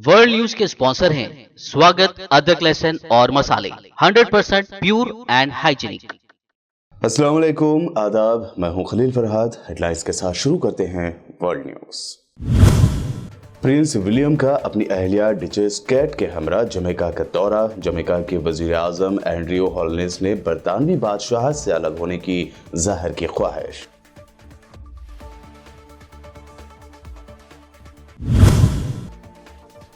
World news के sponsor हैं स्वागत, अदरक, लहसुन और मसाले 100% प्योर एंड हाइजीनिक। अस्सलाम वालेकुम, आदाब। मैं हूं खलील फरहाद। हेडलाइंस के साथ शुरू करते हैं वर्ल्ड न्यूज। प्रिंस विलियम का अपनी अहलिया डचेस केट के हमरा जमैका का दौरा। जमैका के वजीर आजम एंड्रयू हॉलनेस ने बरतानवी बादशाह से अलग होने की जाहिर की ख्वाहिश।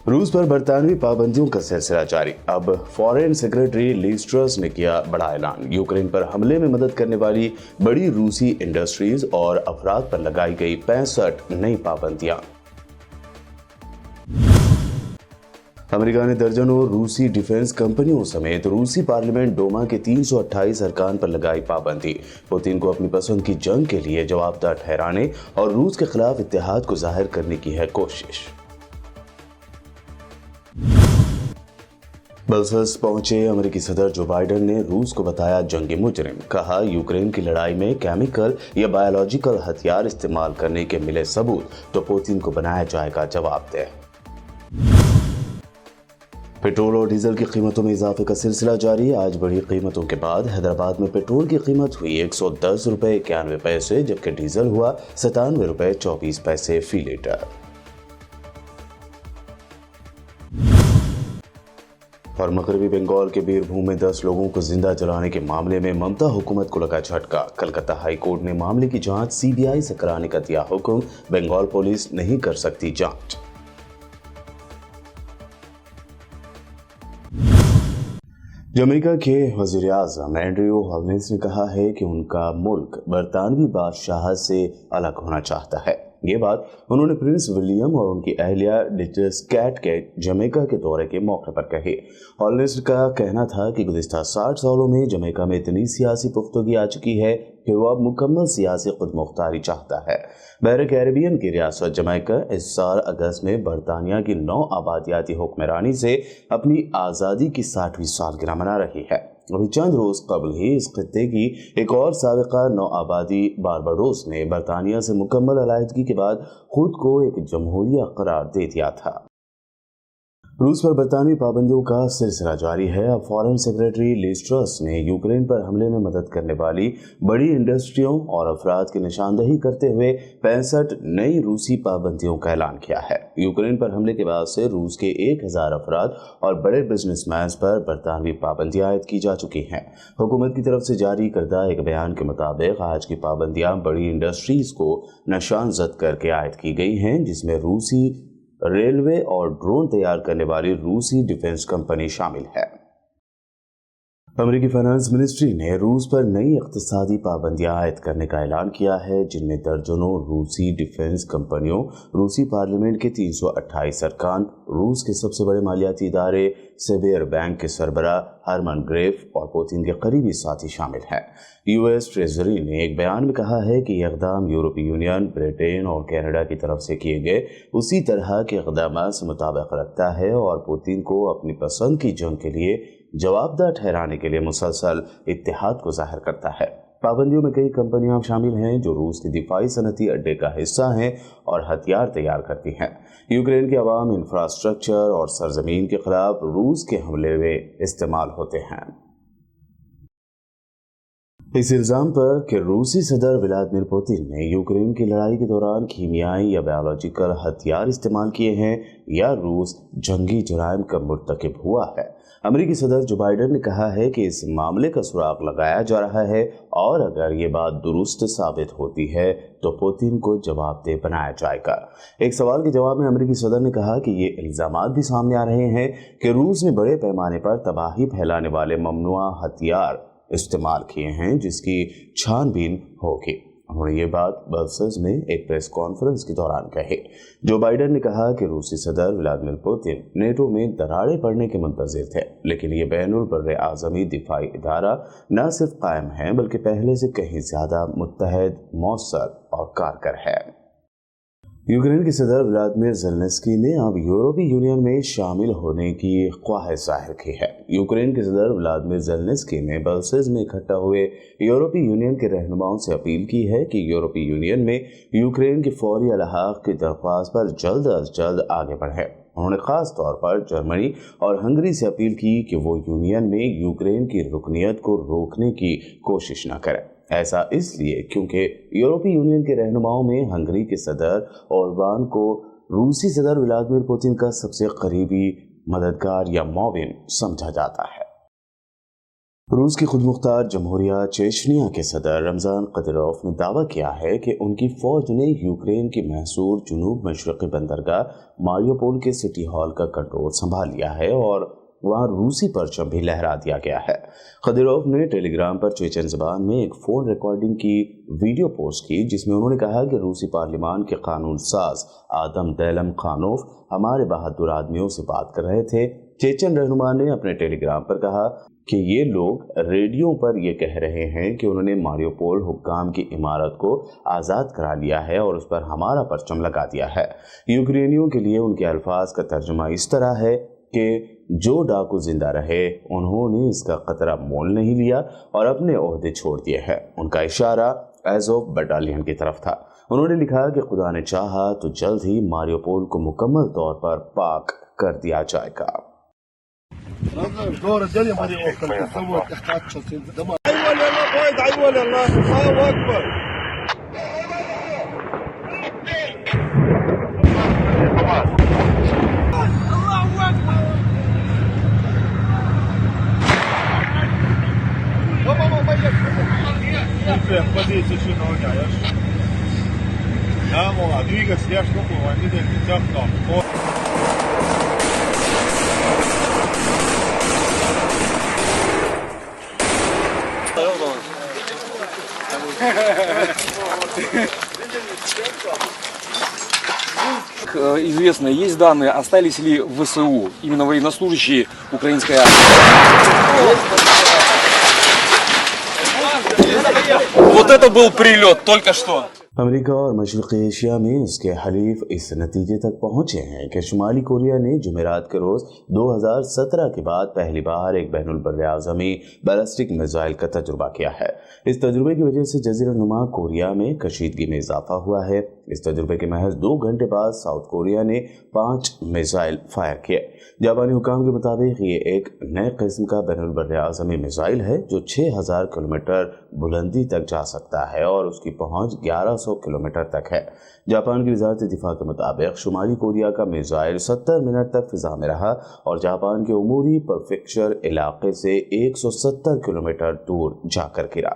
रूस पर बरतानवी पाबंदियों का सिलसिला जारी। अब फॉरेन सेक्रेटरी लीज ट्रस ने किया बड़ा ऐलान। यूक्रेन पर हमले में मदद करने वाली बड़ी रूसी इंडस्ट्रीज और अफराद पर लगाई गई 65 नई पाबंदियां। अमेरिका ने दर्जनों रूसी डिफेंस कंपनियों समेत रूसी पार्लियामेंट डोमा के 328 अरकान पर लगाई पाबंदी। पुतिन को अपनी पसंद की जंग के लिए जवाबदार ठहराने और रूस के खिलाफ इत्तेहाद को जाहिर करने की है कोशिश। ब्रसेल्स पहुंचे अमेरिकी सदर जो बाइडेन ने रूस को बताया जंगी मुजरिम। कहा, यूक्रेन की लड़ाई में केमिकल या बायोलॉजिकल हथियार इस्तेमाल करने के मिले सबूत तो पुतिन को बनाया जाएगा जवाबदेह। पेट्रोल और डीजल की कीमतों में इजाफे का सिलसिला जारी। आज बढ़ी कीमतों के बाद हैदराबाद में पेट्रोल की कीमत हुई 110 रुपए 91 पैसे, जबकि डीजल हुआ 97 रुपए 24 पैसे फी लीटर। और मगरबी बंगाल के बीरभूम में 10 लोगों को जिंदा जलाने के मामले में ममता हुकूमत को लगा झटका। कलकत्ता हाई कोर्ट ने मामले की जांच सीबीआई से कराने का दिया हुक्म। बंगाल पुलिस नहीं कर सकती जांच। जमैका के वजीर आजम एंड्रयू हॉलनेस ने कहा है कि उनका मुल्क बरतानवी बादशाह से अलग होना चाहता है। ये बात उन्होंने प्रिंस विलियम और उनकी अहलिया डचेस केट के जमैका के दौरे के मौके पर कही। हॉलनेस का कहना था कि गुज़िश्ता 60 सालों में जमैका में इतनी सियासी पुख्तगी आ चुकी है कि वो अब मुकम्मल सियासी खुद मुख्तारी चाहता है। बहर कैरिबियन की रियासत जमैका इस साल अगस्त में बरतानिया की 9 आबादियाती हुक्मरानी से अपनी आज़ादी की 60वीं सालगिरह मना रही है। अभी चंद रोज कबल ही इस खित्ते की एक और साबिका नौआबादी बारबाडोस ने बरतानिया से मुकम्मल अलहदगी के बाद खुद को एक जमहूरिया करार दे दिया था। रूस पर बरतानवी पाबंदियों का सिलसिला जारी है। अब फॉरेन सेक्रेटरी लीज ट्रस ने यूक्रेन पर हमले में मदद करने वाली बड़ी इंडस्ट्रियों और अफराद की निशानदही करते हुए 65 नई रूसी पाबंदियों का ऐलान किया है। यूक्रेन पर हमले के बाद से रूस के 1000 अफराद और बड़े बिजनेसमैन पर बरतानवी पाबंदियां आयद की जा चुकी हैं। हुकूमत की तरफ से जारी करदा एक बयान के मुताबिक आज की पाबंदियां बड़ी इंडस्ट्रीज को निशानजद करके आयद की गई हैं, जिसमें रूसी रेलवे और ड्रोन तैयार करने वाली रूसी डिफेंस कंपनी शामिल है। अमेरिकी फाइनेंस मिनिस्ट्री ने रूस पर नई इक्तिसादी पाबंदियां आयद करने का ऐलान किया है, जिनमें दर्जनों रूसी डिफेंस कंपनियों, रूसी पार्लियामेंट के 328 अरकान, रूस के सबसे बड़े मालियाती इदारे सेबेर बैंक के सरबराह हरमन ग्रेफ और पुतिन के करीबी साथी शामिल हैं। यूएस ट्रेजरी ने एक बयान में कहा है कि यह इक़दाम यूरोपीय यूनियन, ब्रिटेन और कनाडा की तरफ से किए गए उसी तरह के इक़दाम से मुताबिक रखता है और पुतिन को अपनी पसंद की जंग के लिए जवाबदार ठहराने के लिए मुसलसल इत्तेहाद को जाहिर करता है। पाबंदियों में कई कंपनियां शामिल हैं जो रूस के दिफाई सनती अड्डे का हिस्सा हैं और हथियार तैयार करती हैं। यूक्रेन के अवाम, इंफ्रास्ट्रक्चर और सरजमीन के खिलाफ रूस के हमले में इस्तेमाल होते हैं। इस इल्जाम पर कि रूसी सदर व्लादिमीर पुतिन ने यूक्रेन की लड़ाई के दौरान कीमियाई या बायोलॉजिकल हथियार इस्तेमाल किए हैं या रूस जंगी जराइम का मुर्तकिब हुआ है, अमेरिकी सदर जो बाइडेन ने कहा है कि इस मामले का सुराग लगाया जा रहा है और अगर ये बात दुरुस्त साबित होती है तो पुतिन को जवाबदेह बनाया जाएगा। एक सवाल के जवाब में अमेरिकी सदर ने कहा कि ये इल्जामात भी सामने आ रहे हैं कि रूस ने बड़े पैमाने पर तबाही फैलाने वाले ममनुआ हथियार इस्तेमाल किए हैं, जिसकी छानबीन होगी। उन्होंने ये बात ब्रसेल्स में एक प्रेस कॉन्फ्रेंस के दौरान कही। जो बाइडेन ने कहा कि रूसी सदर व्लादिमीर पुतिन नेटो में दरारें पड़ने के मुंतज़िर थे, लेकिन ये बैनुल बर्रे आज़मी दिफाई इदारा न सिर्फ कायम है बल्कि पहले से कहीं ज़्यादा मुत्तहद, मौसर और कारगर है। यूक्रेन के सदर व्लादिमीर ज़ेलेंस्की ने अब यूरोपीय यूनियन में शामिल होने की ख्वाहिश जाहिर की है। यूक्रेन के सदर व्लादिमीर ज़ेलेंस्की ने ब्रसेल्स में इकट्ठा हुए यूरोपीय यूनियन के रहनुमाओं से अपील की है कि यूरोपीय यूनियन में यूक्रेन की फौरी अलहाक की दरख्वास्त पर जल्द अज जल्द आगे बढ़े। انہوں نے خاص طور پر جرمنی اور ہنگری سے اپیل کی کہ وہ یونین میں یوکرین کی رکنیت کو روکنے کی کوشش نہ کریں۔ ایسا اس لیے کیونکہ یورپی یونین کے رہنماؤں میں ہنگری کے صدر اوربان کو روسی صدر ولادیمیر پوتن کا سب سے قریبی مددگار یا معاون سمجھا جاتا ہے۔ روس کی خود مختار جمہوریہ چیچنیا کے صدر رمضان قدیروف نے دعویٰ کیا ہے کہ ان کی فوج نے یوکرین کی محصور جنوب مشرقی بندرگاہ ماریوپول کے سٹی ہال کا کنٹرول سنبھال لیا ہے اور وہاں روسی پرچم بھی لہرا دیا گیا ہے۔ قدیروف نے ٹیلی گرام پر چیچن زبان میں ایک فون ریکارڈنگ کی ویڈیو پوسٹ کی، جس میں انہوں نے کہا کہ روسی پارلیمان کے قانون ساز آدم دیلم خانوف ہمارے بہادر آدمیوں سے بات کر رہے تھے۔ چیچن رہنما نے اپنے ٹیلی گرام پر کہا کہ یہ لوگ ریڈیو پر یہ کہہ رہے ہیں کہ انہوں نے ماریوپول حکام کی عمارت کو آزاد کرا لیا ہے اور اس پر ہمارا پرچم لگا دیا ہے۔ یوکرینیوں کے لیے ان کے الفاظ کا ترجمہ اس طرح ہے کہ جو ڈاکو زندہ رہے انہوں نے اس کا قطرہ مول نہیں لیا اور اپنے عہدے چھوڑ دیے ہیں۔ ان کا اشارہ ایزوف بٹالین کی طرف تھا۔ انہوں نے لکھا کہ خدا نے چاہا تو جلد ہی ماریوپول کو مکمل طور پر پاک کر دیا جائے گا۔ Известно, есть данные, остались ли в ВСУ именно военнослужащие украинской армии? Вот это был прилет только что. امریکہ اور مشرقی ایشیا میں اس کے حلیف اس نتیجے تک پہنچے ہیں کہ شمالی کوریا نے جمعرات کے روز 2017 کے بعد پہلی بار ایک بین البراعظمی بیلسٹک میزائل کا تجربہ کیا ہے۔ اس تجربے کی وجہ سے جزیرہ نما کوریا میں کشیدگی میں اضافہ ہوا ہے۔ اس تجربے کے محض 2 گھنٹے بعد ساؤتھ کوریا نے 5 میزائل فائر کیے۔ جاپانی حکام کے مطابق یہ ایک نئے قسم کا بین البراعظمی میزائل ہے جو 6000 کلومیٹر بلندی تک جا سکتا ہے اور اس کی پہنچ 1100 کلومیٹر تک ہے۔ جاپان کی وزارت دفاع کے مطابق شمالی کوریا کا میزائل 70 منٹ تک فضا میں رہا اور جاپان کے عموری پریفیکچر علاقے سے 170 کلومیٹر دور جا کر گرا۔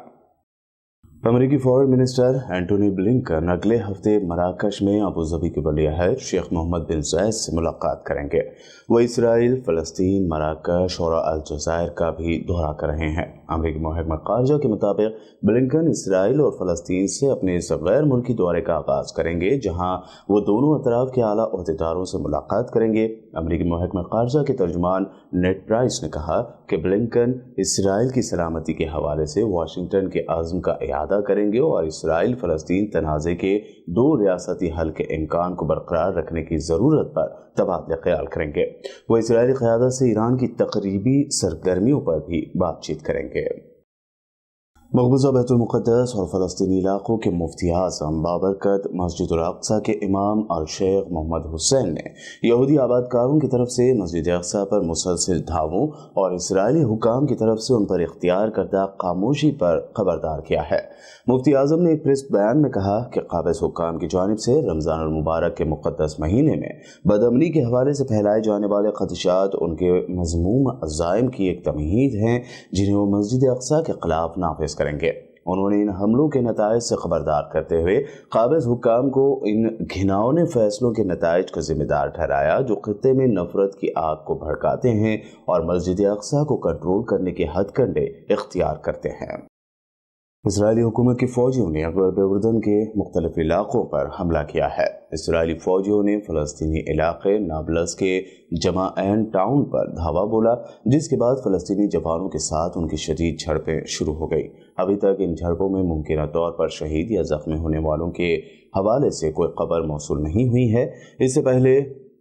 امریکی فارن منسٹر اینٹونی بلنکن اگلے ہفتے مراکش میں ابوظہبی کے ولی عہد شیخ محمد بن زاید سے ملاقات کریں گے۔ وہ اسرائیل، فلسطین، مراکش اور الجزائر کا بھی دورہ کر رہے ہیں۔ امریکی محکمہ خارجہ کے مطابق بلنکن اسرائیل اور فلسطین سے اپنے اس غیر ملکی دورے کا آغاز کریں گے، جہاں وہ دونوں اطراف کے اعلیٰ عہدیداروں سے ملاقات کریں گے۔ امریکی محکمہ خارجہ کے ترجمان نیڈ پرائس نے کہا کہ بلنکن اسرائیل کی سلامتی کے حوالے سے واشنگٹن کے عزم کا اعادہ کریں گے اور اسرائیل فلسطین تنازع کے 2 ریاستی حل کے امکان کو برقرار رکھنے کی ضرورت پر تبادلہ خیال کریں گے۔ وہ اسرائیلی قیادت سے ایران کی تقریبی سرگرمیوں پر بھی بات چیت کریں گے۔ مقبوضہ بیت المقدس اور فلسطینی علاقوں کے مفتی اعظم بابرکت مسجد الاقصی کے امام الشیخ محمد حسین نے یہودی آباد کاروں کی طرف سے مسجد اقصی پر مسلسل دھاووں اور اسرائیلی حکام کی طرف سے ان پر اختیار کردہ خاموشی پر خبردار کیا ہے۔ مفتی اعظم نے ایک پریس بیان میں کہا کہ قابض حکام کی جانب سے رمضان المبارک کے مقدس مہینے میں بدامنی کے حوالے سے پھیلائے جانے والے خدشات ان کے مذموم عزائم کی ایک تمہید ہیں جنہیں وہ مسجد اقصی کے خلاف نافذ کریں گے۔ انہوں نے ان حملوں کے نتائج سے خبردار کرتے ہوئے قابض حکام کو ان گھناؤنے فیصلوں کے نتائج کا ذمہ دار ٹھہرایا جو خطے میں نفرت کی آگ کو بھڑکاتے ہیں اور مسجد اقصی کو کنٹرول کرنے کے ہتھ کنڈے اختیار کرتے ہیں۔ اسرائیلی حکومت کی فوجیوں نے اکبر اردن کے مختلف علاقوں پر حملہ کیا ہے۔ اسرائیلی فوجیوں نے فلسطینی علاقے نابلس کے جماعین ٹاؤن پر دھاوا بولا، جس کے بعد فلسطینی جوانوں کے ساتھ ان کی شدید جھڑپیں شروع ہو گئی۔ ابھی تک ان جھڑپوں میں ممکنہ طور پر شہید یا زخمی ہونے والوں کے حوالے سے کوئی خبر موصول نہیں ہوئی ہے۔ اس سے پہلے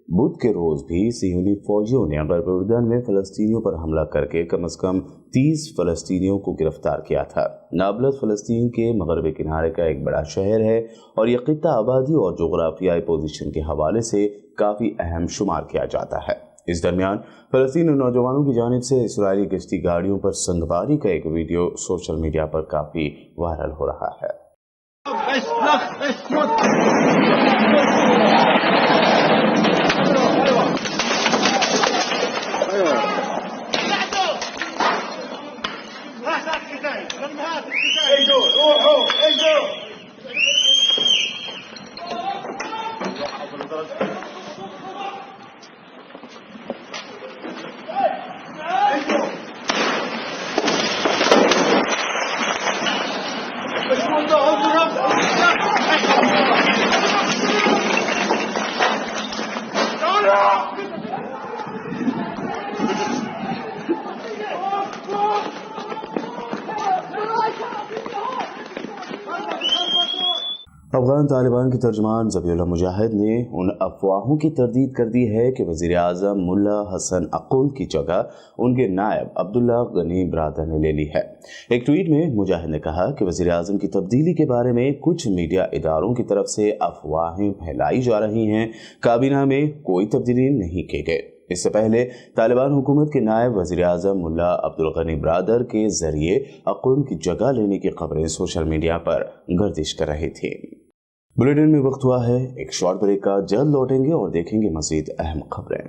बुध के रोज भी सियोनी फौजियों ने बरबरुदन में फलस्तीनियों पर हमला करके कम से कम 30 फलस्तीनियों को गिरफ्तार किया था। नाबलस फलस्तीन के मगरबी किनारे का एक बड़ा शहर है और यह खित्ता आबादी और जोग्राफियाई पोजीशन के हवाले से काफ़ी अहम शुमार किया जाता है। इस दरमियान फलस्तीनी नौजवानों की जानिब से इसराइली गश्ती गाड़ियों पर संगबारी का एक वीडियो सोशल मीडिया पर काफ़ी वायरल हो रहा है। अफगान तालिबान के तर्जुमान ज़बीउल्लाह मुजाहिद ने उन अफवाहों की तरदीद कर दी है कि वज़ीर आज़म मुल्ला हसन अक़ुल की जगह उनके नायब अब्दुल्ला गनी बरादर ने ले ली है। एक ट्वीट में मुजाहिद ने कहा कि वज़ीर आज़म की तब्दीली के बारे में कुछ मीडिया इदारों की तरफ से अफवाहें फैलाई जा रही हैं। काबीना में कोई तब्दीली नहीं की गई। इससे पहले तालिबान हुकूमत के नायब वज़ीर आज़म मुल्ला अब्दुल गनी बरादर के जरिए अक़ुल की जगह लेने की खबरें सोशल मीडिया पर गर्दिश कर रही थी। बुलेटिन में वक्त हुआ है एक शॉर्ट ब्रेक का। जल्द लौटेंगे और देखेंगे मज़ीद अहम खबरें।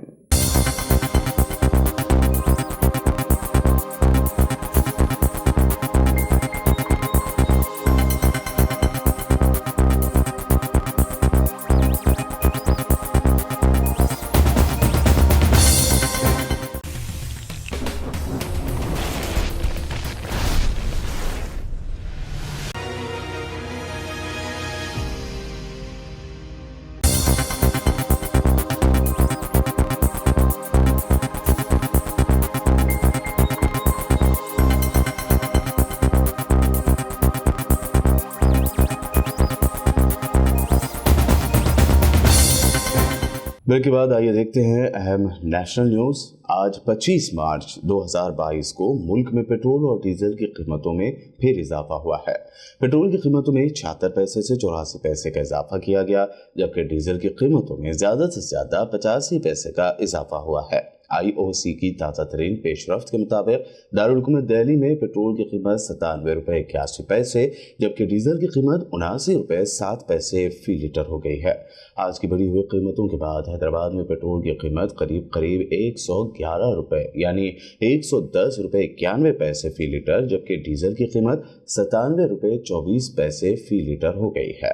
ब्रेक के बाद आइए देखते हैं अहम नेशनल न्यूज़। आज 25 मार्च 2022 को मुल्क में पेट्रोल और डीजल की कीमतों में फिर इजाफा हुआ है। पेट्रोल की कीमतों में 76 पैसे से 84 पैसे का इजाफा किया गया, जबकि डीजल की कीमतों में ज़्यादा से ज़्यादा 85 पैसे का इजाफा हुआ है। IOC की ताज़ा तरीन पेशरफ्त के मुताबिक दारुल हुकूमत दिल्ली में पेट्रोल की कीमत 97 रुपये 81 पैसे जबकि डीजल की कीमत 79 रुपये 7 पैसे फी लीटर हो गई है। आज की बढ़ी हुई कीमतों के बाद हैदराबाद में पेट्रोल की कीमत करीब 111 रुपये यानी 110 रुपये 91 पैसे फी लीटर जबकि डीजल की कीमत 97 रुपये 24 पैसे फी लीटर हो गई है।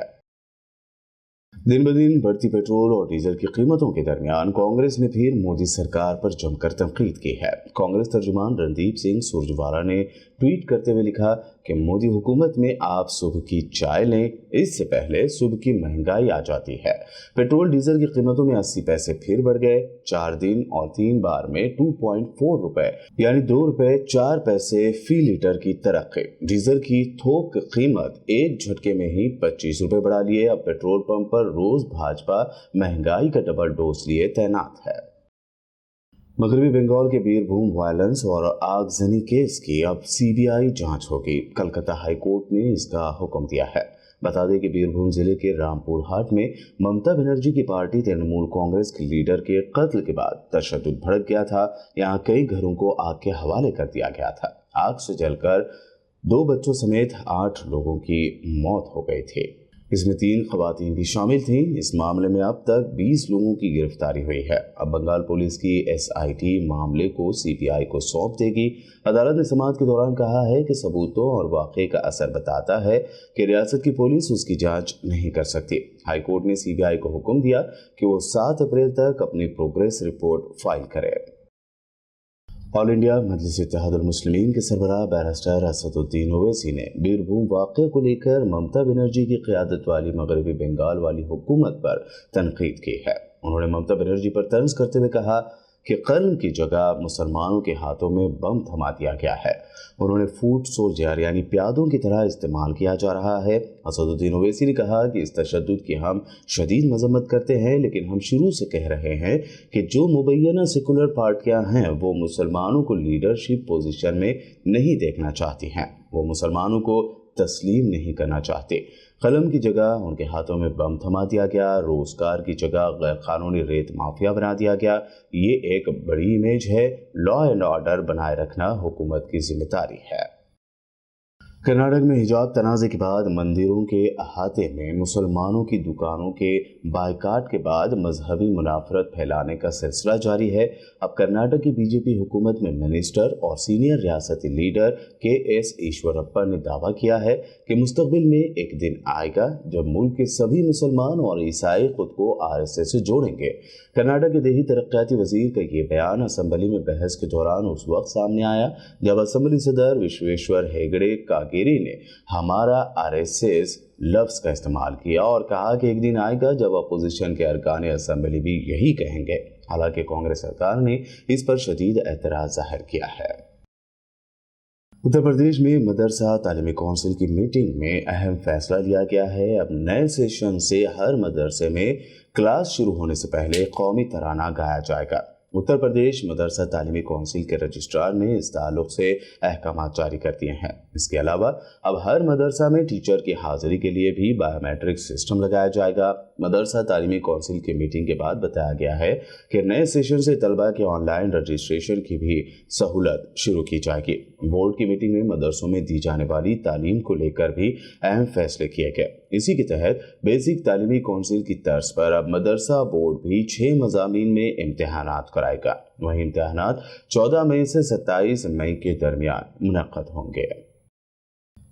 दिन ब दिन बढ़ती पेट्रोल और डीजल की कीमतों के दरमियान कांग्रेस ने फिर मोदी सरकार पर जमकर तनकीद की है। कांग्रेस तर्जुमान रणदीप सिंह सुरजवाला ने ट्वीट करते हुए लिखा कि मोदी हुकूमत में आप सुबह की चाय लें, इससे पहले सुबह की महंगाई आ जाती है। पेट्रोल डीजल की कीमतों में 80 पैसे फिर बढ़ गए। 4 दिन और 3 बार में 2.4 रुपए यानी 2 रुपये 4 पैसे फी लीटर की तरक्की। डीजल की थोक कीमत एक झटके में ही 25 रुपए बढ़ा लिए। अब पेट्रोल पंप पर रोज भाजपा महंगाई का डबल डोज लिए तैनात है। मगरबी बंगाल के बीरभूम वायलेंस और आगजनी केस की अब CBI जांच होगी। कलकत्ता हाई कोर्ट ने इसका हुक्म दिया है। बता दें कि बीरभूम जिले के रामपुर हाट में ममता बनर्जी की पार्टी तृणमूल कांग्रेस के लीडर के कत्ल के बाद तशद्दुद भड़क गया था। यहाँ कई घरों को आग के हवाले कर दिया गया था। आग से जलकर 2 बच्चों समेत 8 लोगों की मौत हो गई थी। इसमें 3 खवातीन भी शामिल थीं। इस मामले में अब तक 20 लोगों की गिरफ्तारी हुई है। अब बंगाल पुलिस की SIT मामले को CBI को सौंप देगी। अदालत ने समाअत के दौरान कहा है कि सबूतों और वाक़े का असर बताता है कि रियासत की पुलिस उसकी जांच नहीं कर सकती। हाई कोर्ट ने CBI को हुक्म दिया कि वो 7 अप्रैल तक अपनी प्रोग्रेस रिपोर्ट फाइल करे। ऑल इंडिया मजलिस इत्तेहादुल मुस्लिमीन के सरबराह बैरिस्टर असदुद्दीन ओवैसी ने बीरभूम वाक़े को लेकर ममता बनर्जी की क़यादत वाली मगरबी बंगाल वाली हुकूमत पर तनकीद की है। उन्होंने ममता बनर्जी पर तंज करते हुए कहा کہ قلم کی جگہ مسلمانوں کے ہاتھوں میں بم تھما دیا گیا ہے. انہوں نے فوٹ سولجر یعنی پیادوں کی طرح استعمال کیا جا رہا ہے. اسد الدین اویسی نے کہا کہ اس تشدد کی ہم شدید مذمت کرتے ہیں، لیکن ہم شروع سے کہہ رہے ہیں کہ جو مبینہ سیکولر پارٹیاں ہیں وہ مسلمانوں کو لیڈرشپ پوزیشن میں نہیں دیکھنا چاہتی ہیں، وہ مسلمانوں کو تسلیم نہیں کرنا چاہتے. قلم کی جگہ ان کے ہاتھوں میں بم تھما دیا گیا، روزگار کی جگہ غیر قانونی ریت مافیا بنا دیا گیا. یہ ایک بڑی امیج ہے. لا اینڈ آرڈر بنائے رکھنا حکومت کی ذمہ داری ہے. کرناٹک میں حجاب تنازع کے بعد مندروں کے احاطے میں مسلمانوں کی دکانوں کے بائیکاٹ کے بعد مذہبی منافرت پھیلانے کا سلسلہ جاری ہے. اب کرناٹک کی بی جے پی حکومت میں منسٹر اور سینئر ریاستی لیڈر کے ایس ایشورپا نے دعویٰ کیا ہے کہ مستقبل میں ایک دن آئے گا جب ملک کے سبھی مسلمان اور عیسائی خود کو RSS سے جوڑیں گے. کرناٹک کے دیہی ترقیاتی وزیر کا یہ بیان اسمبلی میں بحث کے دوران اس وقت سامنے آیا جب اسمبلی صدر وشویشور ہیگڑے کاگیری نے ہمارا RSS لفظ کا استعمال کیا اور کہا کہ ایک دن آئے گا جب اپوزیشن کے ارکان اسمبلی بھی یہی کہیں گے. حالانکہ کانگریس سرکار نے اس پر شدید اعتراض ظاہر کیا ہے. اتر پردیش میں مدرسہ تعلیمی کونسل کی میٹنگ میں اہم فیصلہ لیا گیا ہے. اب نئے سیشن سے ہر مدرسے میں کلاس شروع ہونے سے پہلے قومی ترانہ گایا جائے گا. اتر پردیش مدرسہ تعلیمی کونسل کے رجسٹرار نے اس تعلق سے احکامات جاری کر دیے ہیں. اس کے علاوہ اب ہر مدرسہ میں ٹیچر کی حاضری کے لیے بھی بایو میٹرک سسٹم لگایا جائے گا. مدرسہ تعلیمی کونسل کی میٹنگ کے بعد بتایا گیا ہے کہ نئے سیشن سے طلبہ کے آن لائن رجسٹریشن کی بھی سہولت شروع کی جائے گی. بورڈ کی میٹنگ میں مدرسوں میں دی جانے والی تعلیم کو لے کر بھی اہم فیصلے کیے گئے. اسی کے تحت بیسک تعلیمی کونسل کی طرز پر اب مدرسہ بورڈ بھی 6 مضامین میں امتحانات کرائے گا. وہیں امتحانات 14 مئی سے 27 مئی کے درمیان منعقد ہوں گے.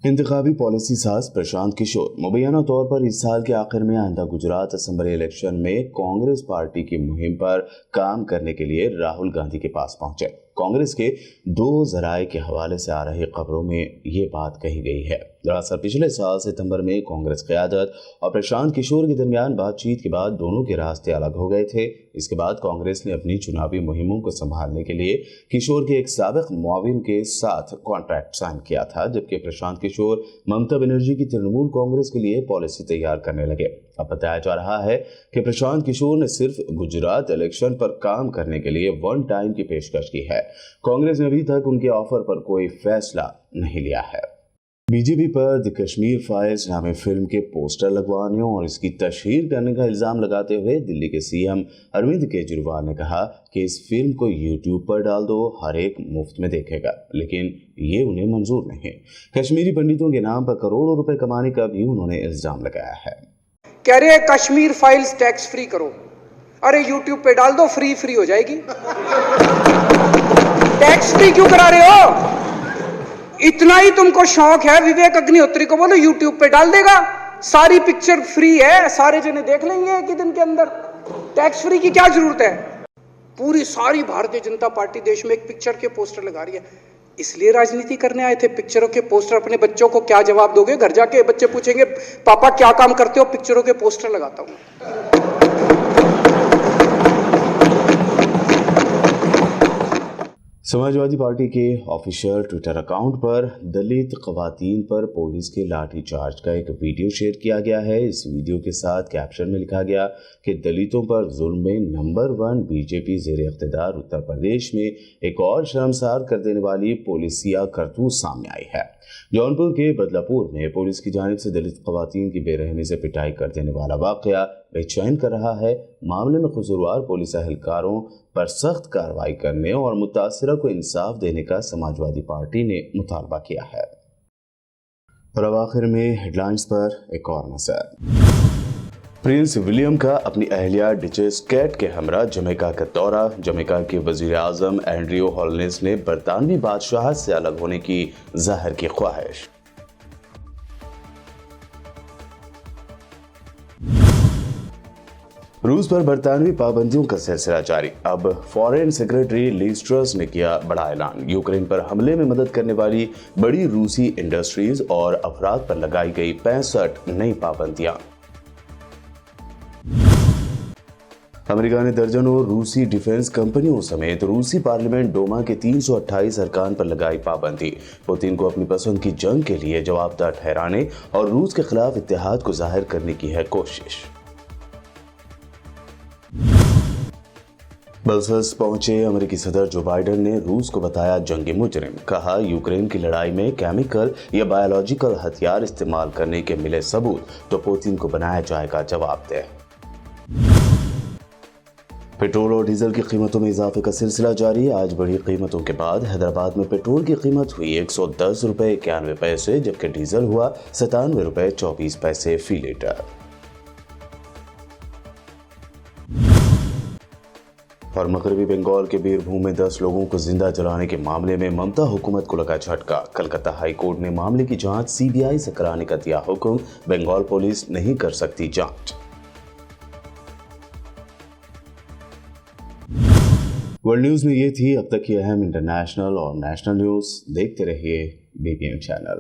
انتخابی پالیسی ساز پرشانت کشور مبینہ طور پر اس سال کے آخر میں آئندہ گجرات اسمبلی الیکشن میں کانگریس پارٹی کی مہم پر کام کرنے کے لیے راہل گاندھی کے پاس پہنچے. کانگریس کے 2 ذرائع کے حوالے سے آ رہی خبروں میں یہ بات کہی گئی ہے. دراصل پچھلے سال ستمبر میں کانگریس قیادت اور پرشانت کشور کے درمیان بات چیت کے بعد دونوں کے راستے الگ ہو گئے تھے. اس کے بعد کانگریس نے اپنی چناوی مہموں کو سنبھالنے کے لیے کشور کے ایک سابق معاون کے ساتھ کانٹریکٹ سائن کیا تھا، جبکہ پرشانت کشور ممتا بنرجی کی ترنمول کانگریس کے لیے پالیسی تیار کرنے لگے. اب بتایا جا رہا ہے کہ پرشانت کشور نے صرف گجرات الیکشن پر کام کرنے کے لیے 1 ٹائم کی پیشکش کی ہے. کانگریس نے ابھی تک ان کے آفر پر کوئی فیصلہ نہیں لیا ہے. بی جے پی پر دی کشمیر فائلز نامی فلم کے پوسٹر لگوانے اور اس کی تشہیر کرنے کا الزام لگاتے ہوئے دلی کے CM اروند کیجریوال نے کہا کہ اس فلم کو YouTube پر ڈال دو، ہر ایک مفت میں دیکھے گا، لیکن یہ انہیں منظور نہیں. کشمیری پنڈتوں کے نام پر کروڑوں روپے کمانے کا بھی انہوں نے الزام لگایا ہے. کہہ رہے ہیں کشمیر فائلز ٹیکس فری کرو، ارے YouTube پہ ڈال دو، فری ہو جائے گی. ٹیکس فری کیوں کرا رہے ہو؟ اتنا ہی تم کو شوق ہے وویک اگنیہوتری کو بولو YouTube پہ ڈال دے گا، ساری پکچر فری ہے، سارے جنے دیکھ لیں گے ایک ہی دن کے اندر. ٹیکس فری کی کیا ضرورت ہے؟ پوری ساری بھارتیہ جنتا پارٹی دیش میں ایک پکچر کے پوسٹر لگا رہی ہے. اس لیے راجنیتی کرنے آئے تھے؟ پکچروں کے پوسٹر. اپنے بچوں کو کیا جواب دو گے؟ گھر جا کے بچے پوچھیں گے پاپا کیا کام کرتے ہو؟ پکچروں کے پوسٹر لگاتا ہوں. سماجوادی پارٹی کے آفیشیل ٹویٹر اکاؤنٹ پر دلت خواتین پر پولیس کے لاٹھی چارج کا ایک ویڈیو شیئر کیا گیا ہے. اس ویڈیو کے ساتھ کیپشن میں لکھا گیا کہ دلتوں پر ظلم میں نمبر 1 بی جے پی زیر اقتدار اتر پردیش میں ایک اور شرمسار کر دینے والی پولیسیا کرتوت سامنے آئی ہے. جونپور کے بدلا پور میں پولیس کی جانب سے دلت خواتین کی بے رحمی سے پٹائی کر دینے والا واقعہ بے چین کر رہا ہے. معاملے میں قصوروار پولیس اہلکاروں پر سخت کارروائی کرنے اور متاثرہ کو انصاف دینے کا سماجوادی پارٹی نے مطالبہ کیا ہے. اور اب آخر میں ہیڈ لائنز پر ایک اور نظر. پرنس ولیم کا اپنی اہلیہ ڈچس کیٹ کے ہمراہ جمیکا کا دورہ. جمیکا کے وزیر اعظم اینڈریو ہولنس نے برطانوی بادشاہت سے الگ ہونے کی ظاہر کی خواہش. روس پر برطانوی پابندیوں کا سلسلہ جاری. اب فارن سیکرٹری لیز ٹرس نے کیا بڑا اعلان. یوکرین پر حملے میں مدد کرنے والی بڑی روسی انڈسٹریز اور افراد پر لگائی گئی 65 نئی پابندیاں. अमेरिका ने दर्जनों रूसी डिफेंस कंपनियों समेत रूसी पार्लियामेंट डोमा के 328 अरकान पर लगाई पाबंदी। पुतिन को अपनी पसंद की जंग के लिए जवाबदार ठहराने और रूस के खिलाफ इत्तेहाद को जाहिर करने की है कोशिश। ब्रसेल्स पहुंचे अमेरिकी सदर जो बाइडेन ने रूस को बताया जंगी मुजरिम। कहा, यूक्रेन की लड़ाई में केमिकल या बायोलॉजिकल हथियार इस्तेमाल करने के मिले सबूत तो पुतिन को बनाया जाएगा जवाबदेह। पेट्रोल और डीजल की कीमतों में इजाफे का सिलसिला जारी। आज बढ़ी कीमतों के बाद हैदराबाद में पेट्रोल की कीमत हुई 110 रुपये 91 पैसे, जबकि डीजल हुआ 97 रुपये 24 पैसे फी लीटर। और मगरबी बंगाल के बीरभूम में 10 लोगों को जिंदा जलाने के मामले में ममता हुकूमत को लगा झटका। कलकत्ता हाई कोर्ट ने मामले की जांच सीबीआई से कराने का दिया हुक्म। बंगाल पुलिस नहीं कर सकती जांच। वर्ल्ड न्यूज में ये थी अब तक की अहम इंटरनेशनल और नेशनल न्यूज। देखते रहिए बीपीएन चैनल।